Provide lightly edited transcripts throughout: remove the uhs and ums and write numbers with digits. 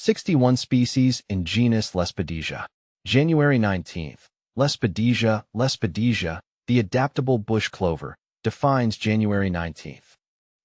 61 species in genus Lespedeza. January 19th. Lespedeza, the adaptable bush clover, defines January 19th.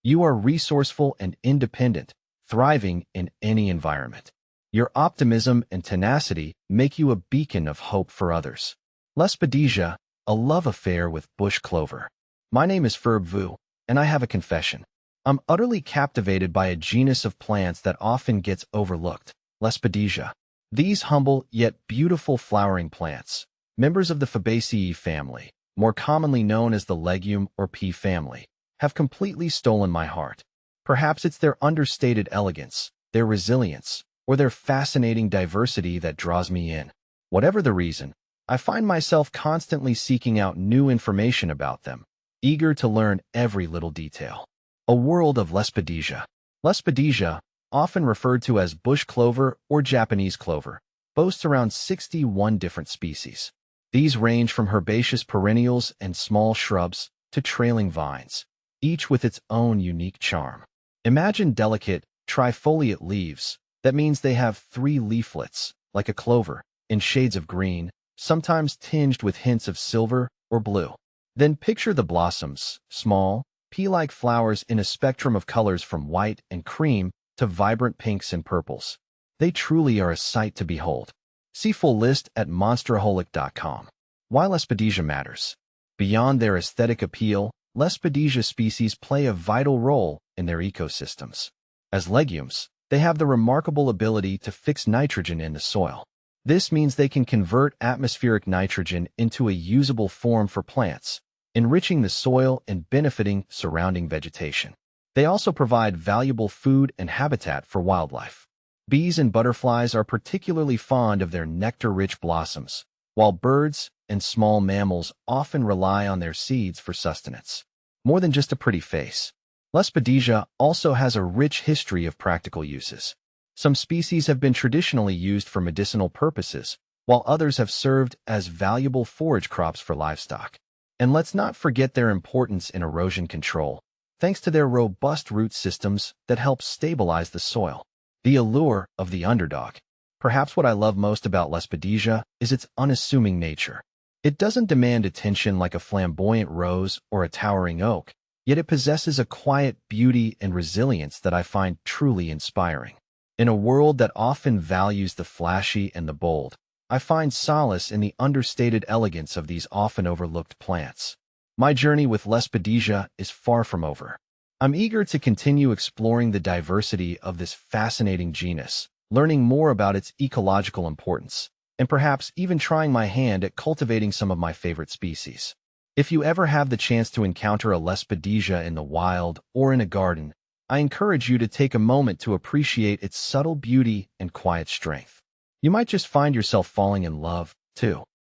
You are resourceful and independent, thriving in any environment. Your optimism and tenacity make you a beacon of hope for others. Lespedeza, a love affair with bush clover. My name is Ferb Vu, and I have a confession. I'm utterly captivated by a genus of plants that often gets overlooked, Lespedeza. These humble yet beautiful flowering plants, members of the Fabaceae family, more commonly known as the legume or pea family, have completely stolen my heart. Perhaps it's their understated elegance, their resilience, or their fascinating diversity that draws me in. Whatever the reason, I find myself constantly seeking out new information about them, eager to learn every little detail. A world of Lespedeza. Lespedeza, often referred to as bush clover or Japanese clover, boasts around 61 different species. These range from herbaceous perennials and small shrubs to trailing vines, each with its own unique charm. Imagine delicate, trifoliate leaves. That means they have 3 leaflets, like a clover, in shades of green, sometimes tinged with hints of silver or blue. Then picture the blossoms, small, pea-like flowers in a spectrum of colors from white and cream to vibrant pinks and purples. They truly are a sight to behold. See full list at monsteraholic.com. Why Lespedeza matters. Beyond their aesthetic appeal, Lespedeza species play a vital role in their ecosystems. As legumes, they have the remarkable ability to fix nitrogen in the soil. This means they can convert atmospheric nitrogen into a usable form for plants, enriching the soil and benefiting surrounding vegetation. They also provide valuable food and habitat for wildlife. Bees and butterflies are particularly fond of their nectar-rich blossoms, while birds and small mammals often rely on their seeds for sustenance. More than just a pretty face, Lespedeza also has a rich history of practical uses. Some species have been traditionally used for medicinal purposes, while others have served as valuable forage crops for livestock. And let's not forget their importance in erosion control, thanks to their robust root systems that help stabilize the soil. The allure of the underdog. Perhaps what I love most about Lespedeza is its unassuming nature. It doesn't demand attention like a flamboyant rose or a towering oak, yet it possesses a quiet beauty and resilience that I find truly inspiring. In a world that often values the flashy and the bold, I find solace in the understated elegance of these often overlooked plants. My journey with Lespedeza is far from over. I'm eager to continue exploring the diversity of this fascinating genus, learning more about its ecological importance, and perhaps even trying my hand at cultivating some of my favorite species. If you ever have the chance to encounter a Lespedeza in the wild or in a garden, I encourage you to take a moment to appreciate its subtle beauty and quiet strength. You might just find yourself falling in love, too.